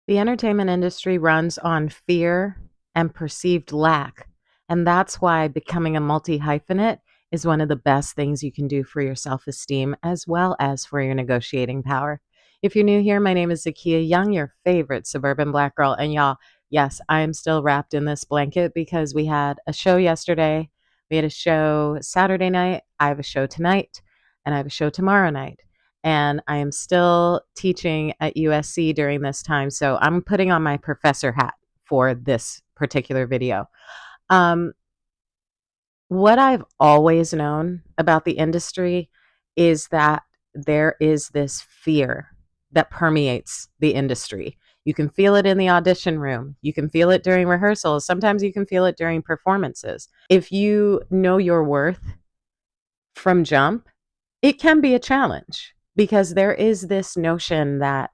The entertainment industry runs on fear and perceived lack. And that's why becoming a multi hyphenate is one of the best things you can do for your self esteem as well as for your negotiating power. If you're new here, my name is Zakia Young, your favorite suburban black girl. And y'all, yes, I am still wrapped in this blanket because we had a show yesterday. We had a show Saturday night. I have a show tonight, and I have a show tomorrow night, and I am still teaching at USC during this time. So I'm putting on my professor hat for this particular video. Um, what I've always known about the industry is that there is this fear that permeates the industry. You can feel it in the audition room. You can feel it during rehearsals. Sometimes you can feel it during performances. If you know your worth from jump, it can be a challenge because there is this notion that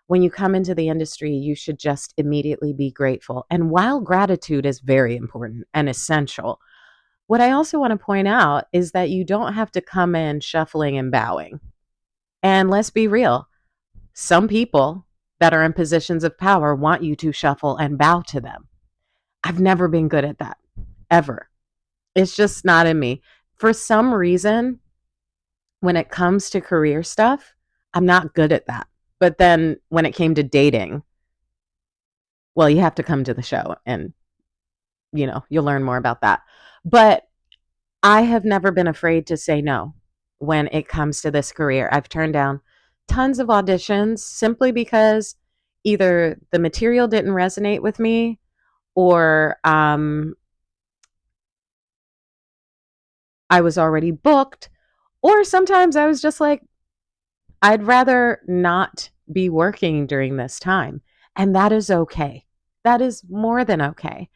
when you come into the industry, you should just immediately be grateful. And while gratitude is very important and essential, what I also want to point out is that you don't have to come in shuffling and bowing. And let's be real, some people that are in positions of power want you to shuffle and bow to them. I've never been good at that, ever. It's just not in me. For some reason, when it comes to career stuff, I'm not good at that. But then when it came to dating, well, you have to come to the show and, you'll learn more about that. But I have never been afraid to say no when it comes to this career. I've turned down tons of auditions simply because either the material didn't resonate with me or I was already booked, or sometimes I was just like, I'd rather not be working during this time. And that is okay. That is more than okay.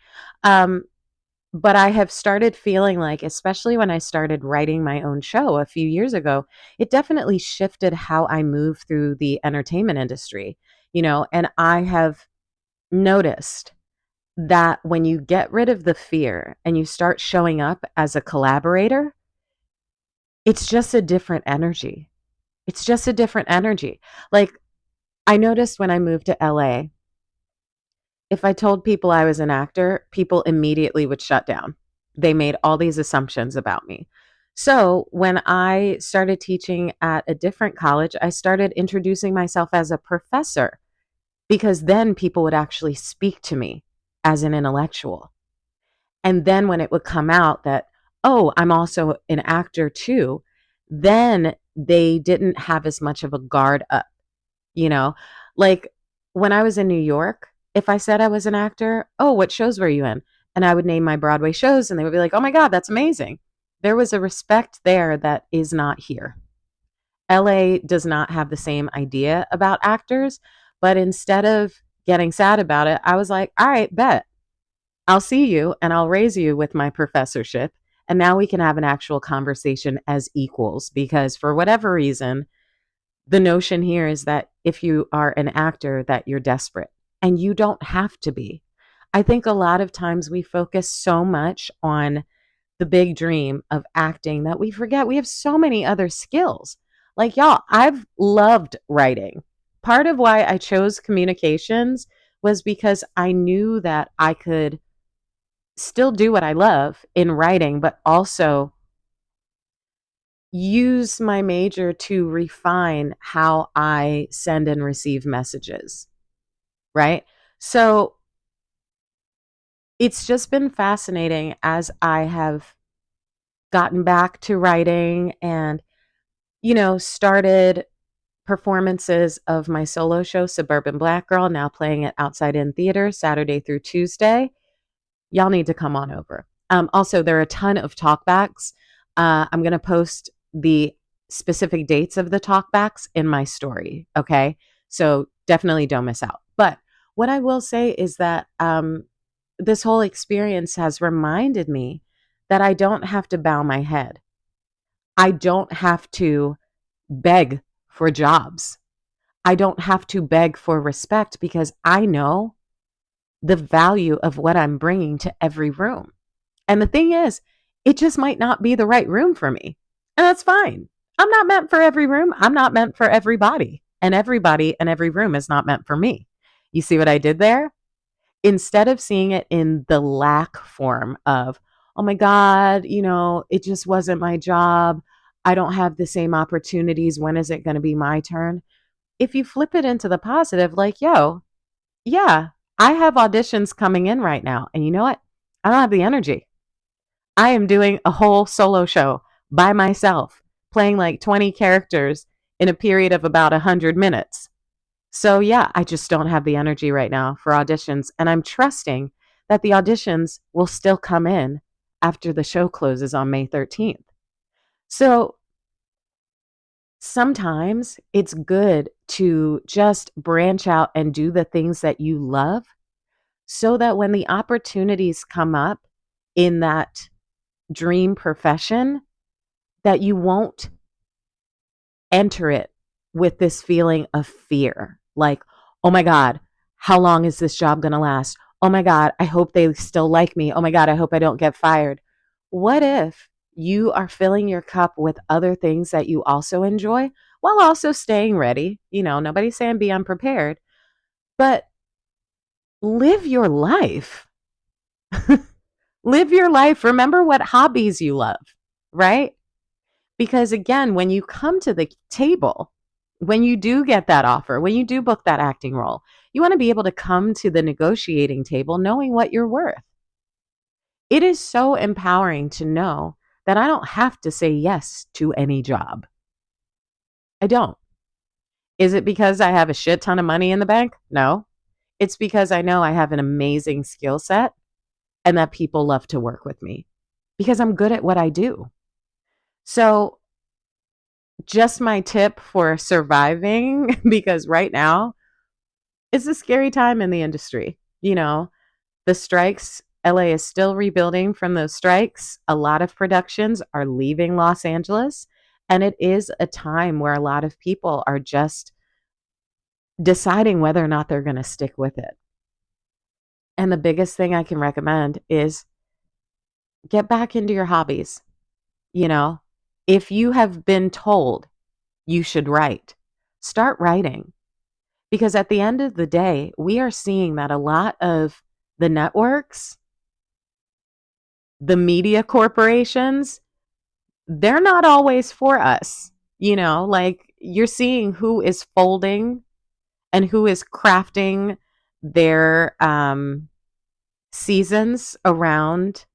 Um, but I have started feeling like, especially when I started writing my own show a few years ago, it definitely shifted how I move through the entertainment industry, and I have noticed that when you get rid of the fear and you start showing up as a collaborator, it's just a different energy. It's just a different energy. Like, I noticed when I moved to LA, if I told people I was an actor, people immediately would shut down. They made all these assumptions about me. So when I started teaching at a different college, I started introducing myself as a professor because then people would actually speak to me as an intellectual. And then when it would come out that, oh, I'm also an actor too, then they didn't have as much of a guard up, you know? Like when I was in New York, if I said I was an actor, oh, what shows were you in? And I would name my Broadway shows and they would be like, oh my God, that's amazing. There was a respect there that is not here. LA does not have the same idea about actors, but instead of getting sad about it, I was like, all right, bet. I'll see you and I'll raise you with my professorship. And now we can have an actual conversation as equals because for whatever reason, the notion here is that if you are an actor that you're desperate, and you don't have to be. I think a lot of times we focus so much on the big dream of acting that we forget we have so many other skills. Like y'all, I've loved writing. Part of why I chose communications was because I knew that I could still do what I love in writing, but also use my major to refine how I send and receive messages, right? So it's just been fascinating as I have gotten back to writing and, started performances of my solo show, Suburban Black Girl, now playing it outside in theater Saturday through Tuesday. Y'all need to come on over. Also, there are a ton of talkbacks. I'm going to post the specific dates of the talkbacks in my story. Okay. So definitely don't miss out. But what I will say is that this whole experience has reminded me that I don't have to bow my head. I don't have to beg for jobs. I don't have to beg for respect because I know the value of what I'm bringing to every room. And the thing is, it just might not be the right room for me. And that's fine. I'm not meant for every room. I'm not meant for everybody. And everybody in every room is not meant for me. You see what I did there? Instead of seeing it in the lack form of, oh my God, it just wasn't my job. I don't have the same opportunities. When is it going to be my turn? If you flip it into the positive, like, yo, yeah, I have auditions coming in right now. And you know what? I don't have the energy. I am doing a whole solo show by myself, playing like 20 characters in a period of about 100 minutes. So, yeah, I just don't have the energy right now for auditions. And I'm trusting that the auditions will still come in after the show closes on May 13th. So, sometimes it's good to just branch out and do the things that you love so that when the opportunities come up in that dream profession, that you won't enter it with this feeling of fear. Like, oh my God, how long is this job going to last? Oh my God, I hope they still like me. Oh my God, I hope I don't get fired. What if you are filling your cup with other things that you also enjoy while also staying ready? Nobody's saying be unprepared, but live your life. Live your life. Remember what hobbies you love, right? Because again, when you come to the table, when you do get that offer, when you do book that acting role, you want to be able to come to the negotiating table knowing what you're worth. It is so empowering to know that I don't have to say yes to any job. I don't. Is it because I have a shit ton of money in the bank? No. It's because I know I have an amazing skill set and that people love to work with me because I'm good at what I do. So, just my tip for surviving, because right now it's a scary time in the industry. The strikes, LA is still rebuilding from those strikes. A lot of productions are leaving Los Angeles. And it is a time where a lot of people are just deciding whether or not they're going to stick with it. And the biggest thing I can recommend is get back into your hobbies. You know, if you have been told you should write, start writing. Because at the end of the day, we are seeing that a lot of the networks, the media corporations, they're not always for us. Like you're seeing who is folding and who is crafting their seasons around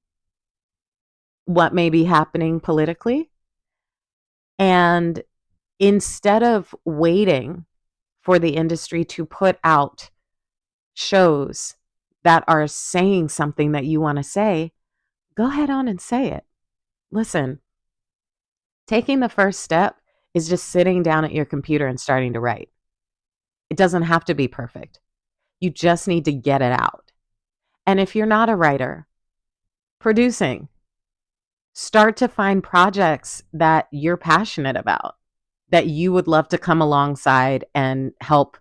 what may be happening politically. And instead of waiting for the industry to put out shows that are saying something that you want to say, go ahead on and say it. Listen, taking the first step is just sitting down at your computer and starting to write. It doesn't have to be perfect. You just need to get it out. And if you're not a writer, producing, start to find projects that you're passionate about, that you would love to come alongside and help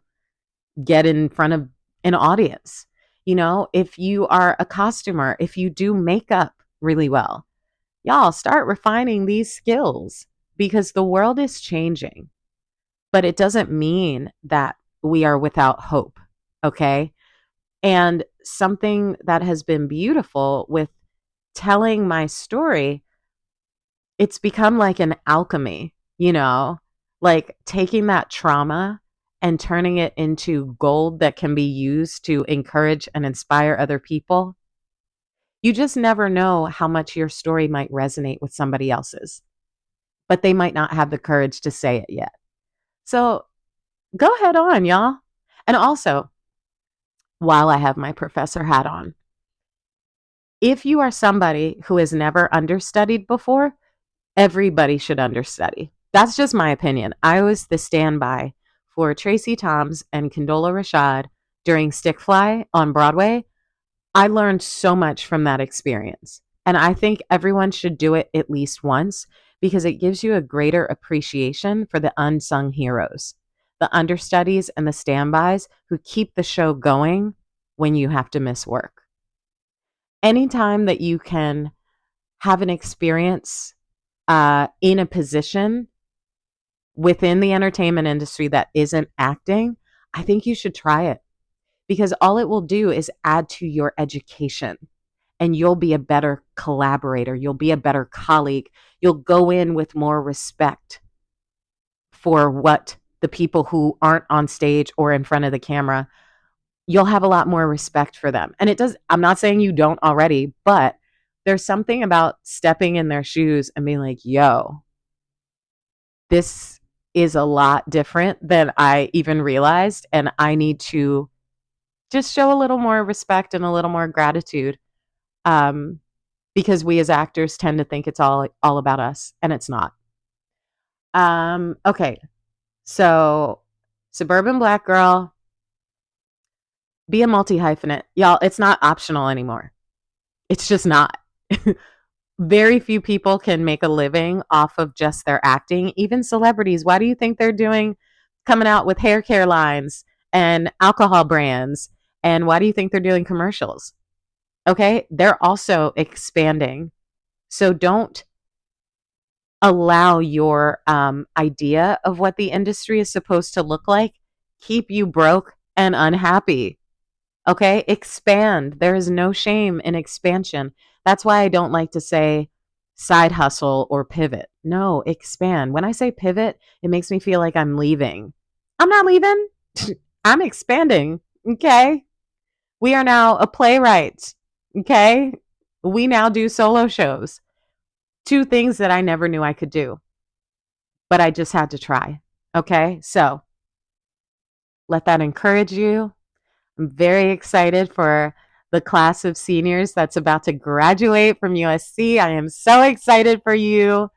get in front of an audience. If you are a costumer, if you do makeup really well, y'all start refining these skills because the world is changing, but it doesn't mean that we are without hope. Okay. And something that has been beautiful with telling my story, it's become like an alchemy, like taking that trauma and turning it into gold that can be used to encourage and inspire other people. You just never know how much your story might resonate with somebody else's, but they might not have the courage to say it yet. So go ahead on, y'all. And also, while I have my professor hat on, if you are somebody who has never understudied before, everybody should understudy. That's just my opinion. I was the standby for Tracy Toms and Condola Rashad during Stick Fly on Broadway. I learned so much from that experience. And I think everyone should do it at least once because it gives you a greater appreciation for the unsung heroes, the understudies and the standbys who keep the show going when you have to miss work. Anytime that you can have an experience in a position within the entertainment industry that isn't acting, I think you should try it because all it will do is add to your education, and you'll be a better collaborator. You'll be a better colleague. You'll go in with more respect for what the people who aren't on stage or in front of the camera, you'll have a lot more respect for them. And it does, I'm not saying you don't already, but there's something about stepping in their shoes and being like, yo, this is a lot different than I even realized. And I need to just show a little more respect and a little more gratitude. Um, because we as actors tend to think it's all about us, and it's not. Okay. So suburban black girl, be a multi hyphenate. Y'all, it's not optional anymore. It's just not. Very few people can make a living off of just their acting, even celebrities. Why do you think they're doing coming out with hair care lines and alcohol brands? And why do you think they're doing commercials? Okay, they're also expanding. So don't allow your idea of what the industry is supposed to look like keep you broke and unhappy. Okay, expand. There is no shame in expansion. That's why I don't like to say side hustle or pivot. No, expand. When I say pivot, it makes me feel like I'm leaving. I'm not leaving. I'm expanding. Okay. We are now a playwright. Okay. We now do solo shows. Two things that I never knew I could do, but I just had to try. Okay. So let that encourage you. I'm very excited for the class of seniors that's about to graduate from USC. I am so excited for you.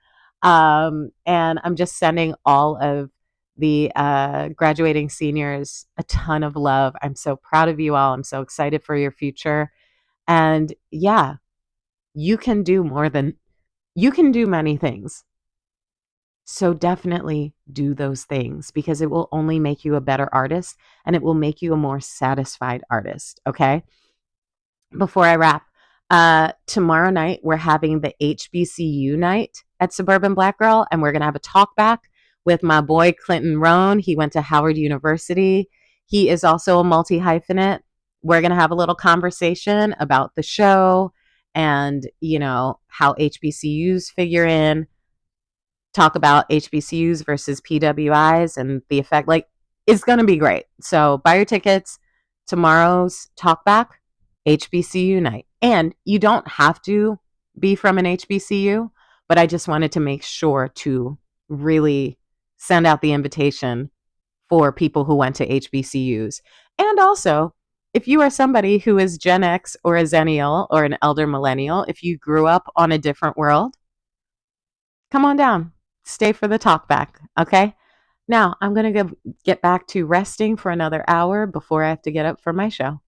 And I'm just sending all of the graduating seniors a ton of love. I'm so proud of you all. I'm so excited for your future. And yeah, you can do more than you can do many things. So definitely do those things because it will only make you a better artist and it will make you a more satisfied artist. Okay. Before I wrap, tomorrow night we're having the HBCU night at Suburban Black Girl, and we're going to have a talk back with my boy Clinton Roan. He went to Howard University. He is also a multi hyphenate. We're going to have a little conversation about the show and, how HBCUs figure in, talk about HBCUs versus PWIs and the effect. Like, it's going to be great. So buy your tickets. Tomorrow's talkback, HBCU night. And you don't have to be from an HBCU, but I just wanted to make sure to really send out the invitation for people who went to HBCUs. And also, if you are somebody who is Gen X or a Zennial or an elder millennial, if you grew up on a different world, come on down. Stay for the talk back. Okay. Now I'm going to get back to resting for another hour before I have to get up for my show.